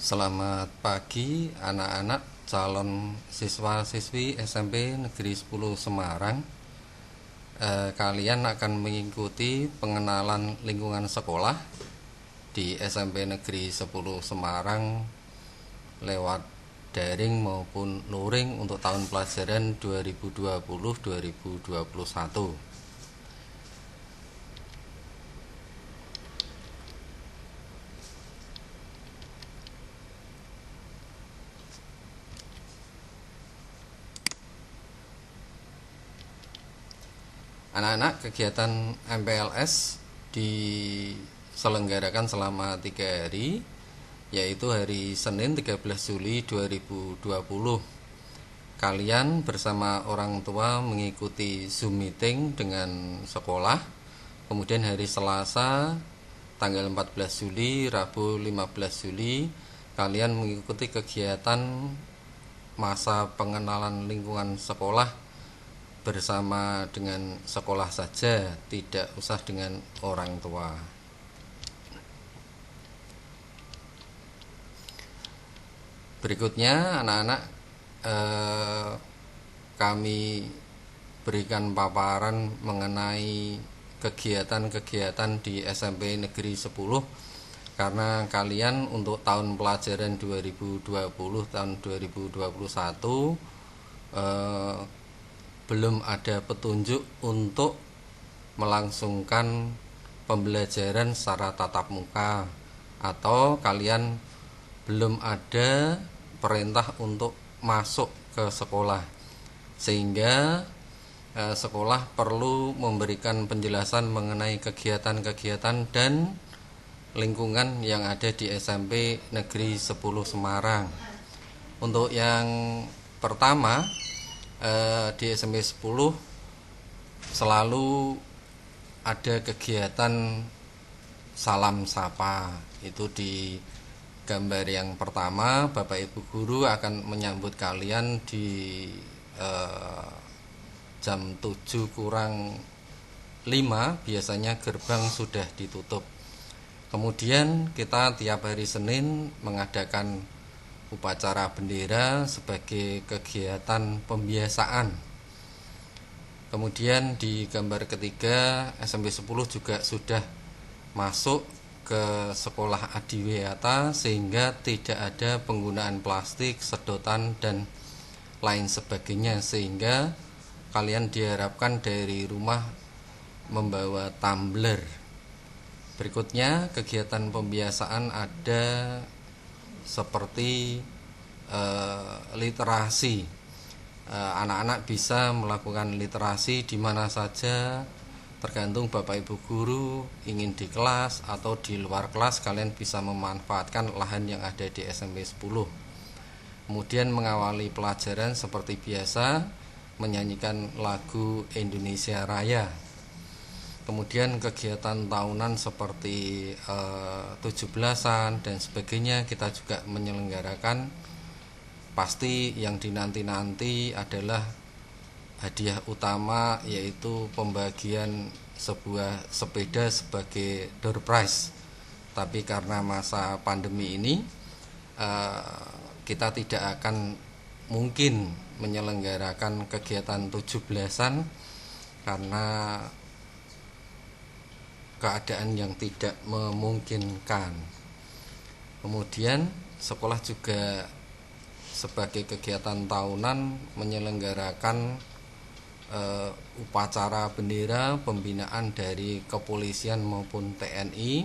Selamat pagi anak-anak calon siswa-siswi SMP Negeri 10 Semarang. Kalian akan mengikuti pengenalan lingkungan sekolah di SMP Negeri 10 Semarang lewat daring maupun luring untuk tahun pelajaran 2020-2021. Anak-anak, kegiatan MPLS diselenggarakan selama 3 hari, yaitu hari Senin 13 Juli 2020. Kalian bersama orang tua mengikuti Zoom meeting dengan sekolah. Kemudian hari Selasa tanggal 14 Juli, Rabu 15 Juli, kalian mengikuti kegiatan masa pengenalan lingkungan sekolah bersama dengan sekolah saja, tidak usah dengan orang tua. Berikutnya anak-anak, kami berikan paparan mengenai kegiatan-kegiatan di SMP Negeri 10 karena kalian untuk tahun pelajaran 2020 tahun 2021 belum ada petunjuk untuk melangsungkan pembelajaran secara tatap muka, atau kalian belum ada perintah untuk masuk ke sekolah, sehingga sekolah perlu memberikan penjelasan mengenai kegiatan-kegiatan dan lingkungan yang ada di SMP Negeri 10 Semarang. Untuk yang pertama, di SMP 10 selalu ada kegiatan salam sapa. Itu di gambar yang pertama, Bapak Ibu guru akan menyambut kalian di jam 7 kurang 5, biasanya gerbang sudah ditutup. Kemudian kita tiap hari Senin mengadakan upacara bendera sebagai kegiatan pembiasaan. Kemudian di gambar ketiga, SMP 10 juga sudah masuk ke sekolah adiwiyata sehingga tidak ada penggunaan plastik, sedotan dan lain sebagainya, sehingga kalian diharapkan dari rumah membawa tumbler. Berikutnya kegiatan pembiasaan ada seperti literasi. Anak-anak bisa melakukan literasi di mana saja, tergantung Bapak Ibu guru ingin di kelas atau di luar kelas, kalian bisa memanfaatkan lahan yang ada di SMP 10. Kemudian mengawali pelajaran seperti biasa, menyanyikan lagu Indonesia Raya. Kemudian kegiatan tahunan seperti 17-an dan sebagainya kita juga menyelenggarakan. Pasti yang dinanti-nanti adalah hadiah utama, yaitu pembagian sebuah sepeda sebagai door prize. Tapi karena masa pandemi ini kita tidak akan mungkin menyelenggarakan kegiatan 17-an karena keadaan yang tidak memungkinkan. Kemudian sekolah juga sebagai kegiatan tahunan menyelenggarakan upacara bendera pembinaan dari kepolisian maupun TNI.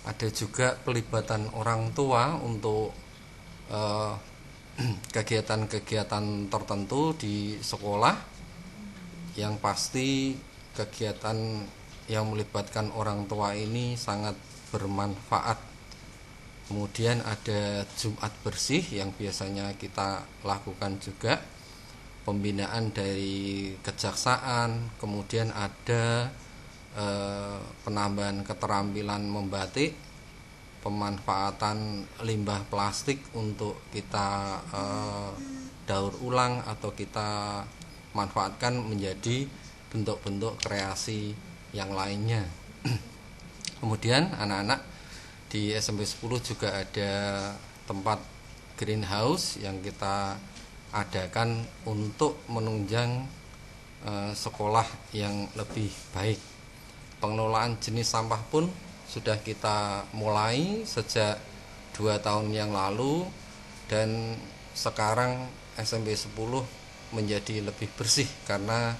Ada juga pelibatan orang tua untuk kegiatan-kegiatan tertentu di sekolah. Yang pasti kegiatan yang melibatkan orang tua ini sangat bermanfaat. Kemudian ada Jumat bersih yang biasanya kita lakukan juga, pembinaan dari kejaksaan. Kemudian ada penambahan keterampilan membatik, pemanfaatan limbah plastik untuk kita daur ulang atau kita manfaatkan menjadi bentuk-bentuk kreasi yang lainnya. Kemudian anak-anak, Di SMP 10 juga ada tempat greenhouse yang kita adakan untuk menunjang sekolah yang lebih baik. Pengelolaan jenis sampah pun sudah kita mulai sejak 2 tahun yang lalu, dan sekarang SMP 10 menjadi lebih bersih karena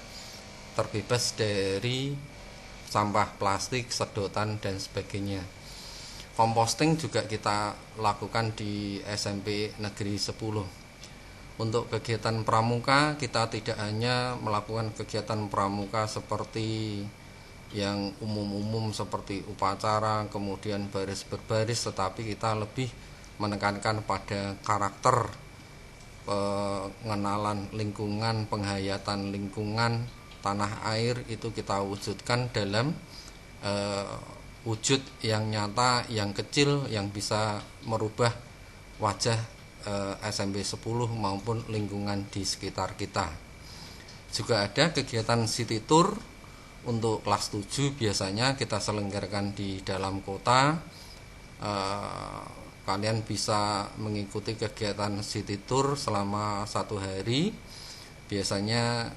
terbebas dari sampah plastik, sedotan, dan sebagainya. Composting juga kita lakukan di SMP Negeri 10. Untuk kegiatan pramuka, kita tidak hanya melakukan kegiatan pramuka seperti yang umum-umum seperti upacara, kemudian baris berbaris, tetapi kita lebih menekankan pada karakter, pengenalan lingkungan, penghayatan lingkungan, tanah air, itu kita wujudkan dalam wujud yang nyata, yang kecil, yang bisa merubah wajah SMP 10 maupun lingkungan di sekitar kita. Juga ada kegiatan city tour untuk kelas 7, biasanya kita selenggarakan di dalam kota. Kalian bisa mengikuti kegiatan city tour selama 1 hari. Biasanya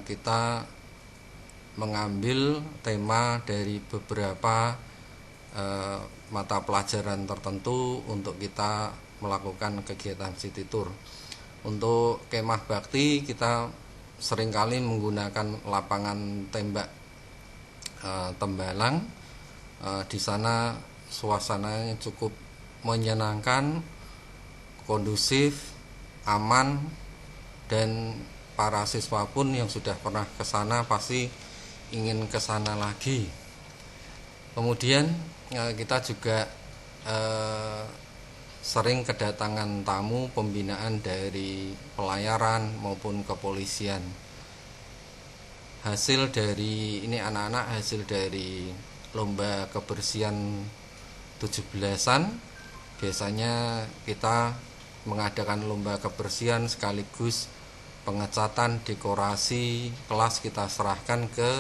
kita mengambil tema dari beberapa mata pelajaran tertentu untuk kita melakukan kegiatan city tour. Untuk kemah bakti kita seringkali menggunakan lapangan tembak Tembalang. Di sana suasananya cukup menyenangkan, kondusif, aman, dan para siswa pun yang sudah pernah ke sana pasti ingin ke sana lagi. Kemudian kita juga sering kedatangan tamu pembinaan dari pelayaran maupun kepolisian. Hasil dari ini anak-anak hasil dari lomba kebersihan 17-an. Biasanya kita mengadakan lomba kebersihan sekaligus pengecatan dekorasi kelas, kita serahkan ke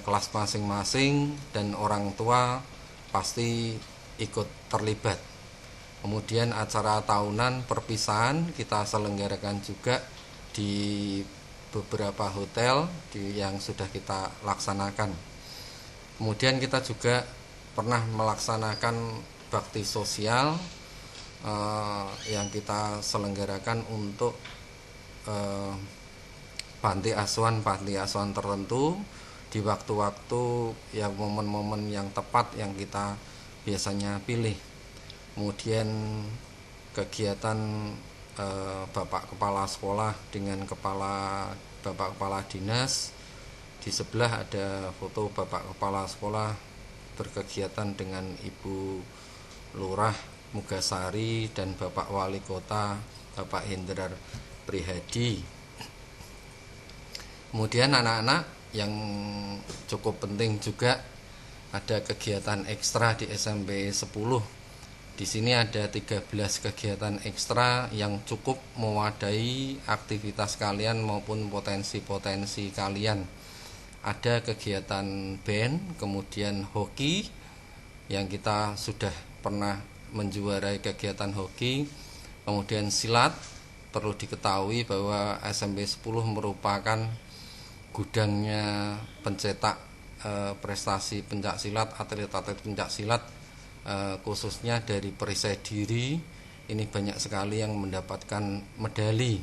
kelas masing-masing, dan orang tua pasti ikut terlibat. Kemudian acara tahunan perpisahan kita selenggarakan juga di beberapa hotel yang sudah kita laksanakan. Kemudian kita juga pernah melaksanakan bakti sosial yang kita selenggarakan untuk panti asuhan tertentu di waktu-waktu yang momen-momen yang tepat yang kita biasanya pilih. Kemudian kegiatan Bapak Kepala Sekolah dengan Bapak Kepala Dinas. Di sebelah ada foto Bapak Kepala Sekolah berkegiatan dengan Ibu Lurah Mugasari dan Bapak Wali Kota Bapak Hendrar Prihadi. Kemudian anak-anak yang cukup penting juga ada kegiatan ekstra di SMP 10. Di sini ada 13 kegiatan ekstra yang cukup mewadahi aktivitas kalian maupun potensi-potensi kalian. Ada kegiatan band, kemudian hoki yang kita sudah pernah menjuarai kegiatan hoki. Kemudian silat, perlu diketahui bahwa SMP 10 merupakan gudangnya pencetak prestasi pencaksilat, atlet-atlet pencaksilat, khususnya dari perisai diri. Ini banyak sekali yang mendapatkan medali.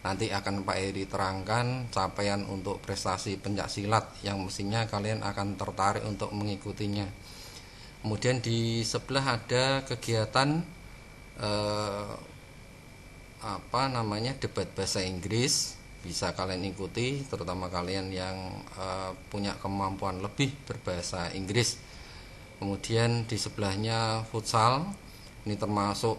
Nanti akan Pak Heri terangkan capaian untuk prestasi pencaksilat yang mestinya kalian akan tertarik untuk mengikutinya. Kemudian di sebelah ada kegiatan debat bahasa Inggris, bisa kalian ikuti, terutama kalian yang punya kemampuan lebih berbahasa Inggris. Kemudian di sebelahnya futsal, ini termasuk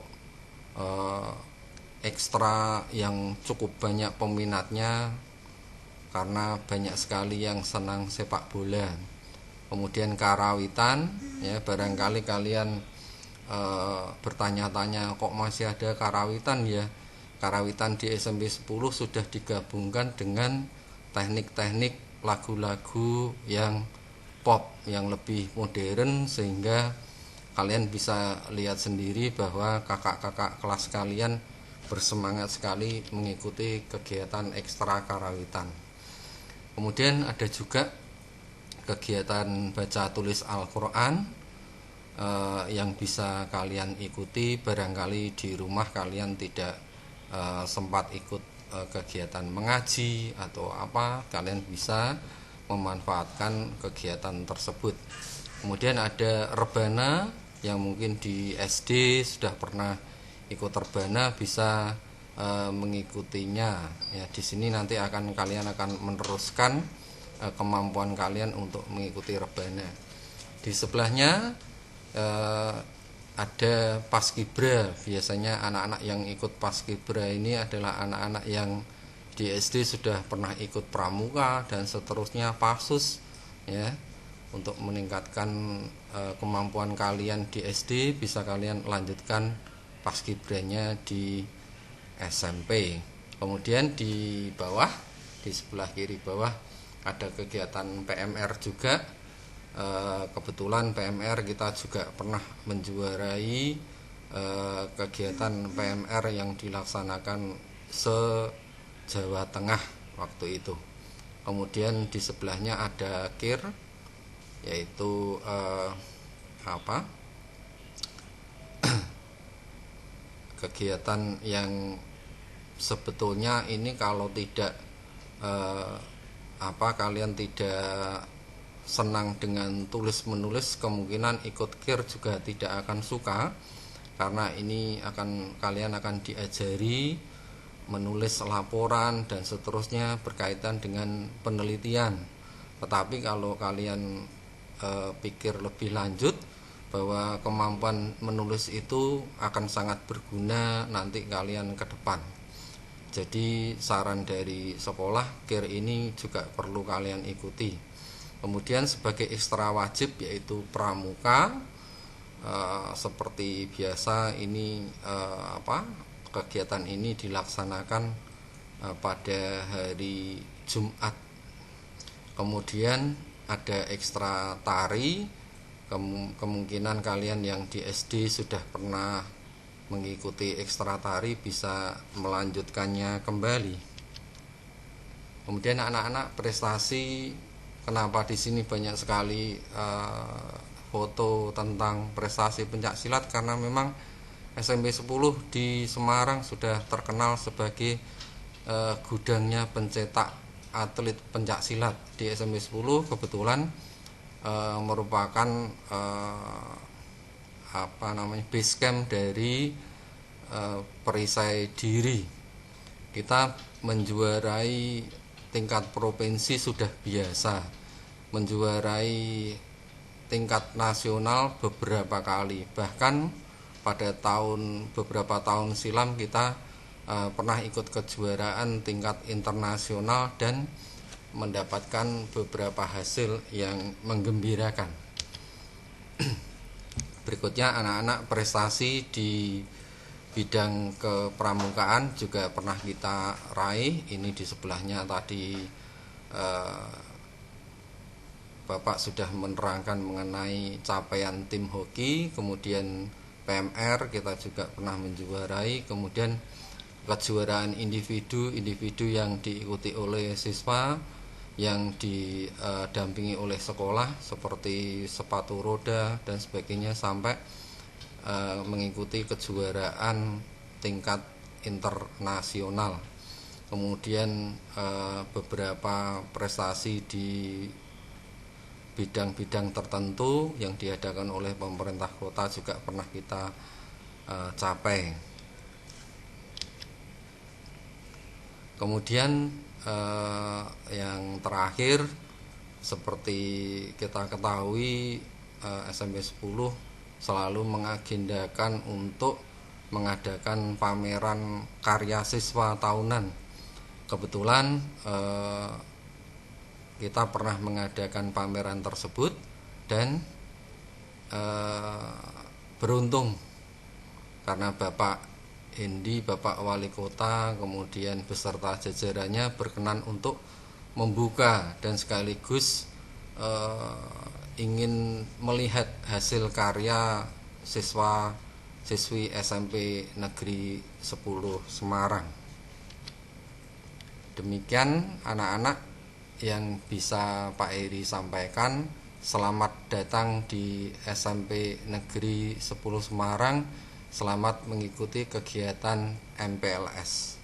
ekstra yang cukup banyak peminatnya karena banyak sekali yang senang sepak bola. Kemudian karawitan, ya barangkali kalian bertanya-tanya kok masih ada karawitan ya. Karawitan di SMP 10 sudah digabungkan dengan teknik-teknik lagu-lagu yang pop, yang lebih modern, sehingga kalian bisa lihat sendiri bahwa kakak-kakak kelas kalian bersemangat sekali mengikuti kegiatan ekstra karawitan. Kemudian ada juga kegiatan baca tulis Al-Quran yang bisa kalian ikuti. Barangkali di rumah kalian tidak sempat ikut kegiatan mengaji atau apa, kalian bisa memanfaatkan kegiatan tersebut. Kemudian ada rebana yang mungkin di SD sudah pernah ikut rebana, bisa mengikutinya ya. Di sini nanti kalian akan meneruskan kemampuan kalian untuk mengikuti rebana. Di sebelahnya ada paskibra. Biasanya anak-anak yang ikut paskibra ini adalah anak-anak yang di SD sudah pernah ikut pramuka dan seterusnya, pasus ya. Untuk meningkatkan kemampuan kalian di SD, bisa kalian lanjutkan paskibranya di SMP. Kemudian di bawah, di sebelah kiri bawah ada kegiatan PMR juga. Kebetulan PMR kita juga pernah menjuarai kegiatan PMR yang dilaksanakan se-Jawa Tengah waktu itu. Kemudian di sebelahnya ada KIR, yaitu kegiatan yang sebetulnya ini kalau tidak kalian tidak senang dengan tulis menulis, kemungkinan ikut KIR juga tidak akan suka, karena ini kalian akan diajari menulis laporan dan seterusnya berkaitan dengan penelitian. Tetapi kalau kalian pikir lebih lanjut bahwa kemampuan menulis itu akan sangat berguna nanti kalian ke depan, jadi saran dari sekolah, KIR ini juga perlu kalian ikuti. Kemudian sebagai ekstra wajib yaitu pramuka, seperti biasa ini kegiatan ini dilaksanakan pada hari Jumat. Kemudian ada ekstra tari. Kemungkinan kalian yang di SD sudah pernah mengikuti ekstra tari bisa melanjutkannya kembali. Kemudian anak-anak prestasi. Kenapa di sini banyak sekali foto tentang prestasi pencaksilat? Karena memang SMP 10 di Semarang sudah terkenal sebagai gudangnya pencetak atlet pencaksilat. Di SMP 10 kebetulan merupakan base camp dari perisai diri. Kita menjuarai tingkat provinsi sudah biasa, menjuarai tingkat nasional beberapa kali. Bahkan pada beberapa tahun silam kita pernah ikut kejuaraan tingkat internasional dan mendapatkan beberapa hasil yang menggembirakan. Berikutnya anak-anak prestasi di bidang kepramukaan juga pernah kita raih. Ini di sebelahnya tadi Bapak sudah menerangkan mengenai capaian tim hoki. Kemudian PMR kita juga pernah menjuarai. Kemudian kejuaraan individu yang diikuti oleh siswa, yang didampingi oleh sekolah, seperti sepatu roda dan sebagainya, sampai mengikuti kejuaraan tingkat internasional. Kemudian beberapa prestasi di bidang-bidang tertentu yang diadakan oleh pemerintah kota juga pernah kita capai. Kemudian yang terakhir, seperti kita ketahui, SMP 10 selalu mengagendakan untuk mengadakan pameran karya siswa tahunan. Kebetulan kita pernah mengadakan pameran tersebut dan beruntung karena Bapak Hendi, Bapak Wali Kota, kemudian beserta jajarannya berkenan untuk membuka dan sekaligus ingin melihat hasil karya siswa siswi SMP Negeri 10 Semarang. Demikian anak-anak yang bisa Pak Heri sampaikan. Selamat datang di SMP Negeri 10 Semarang. Selamat mengikuti kegiatan MPLS.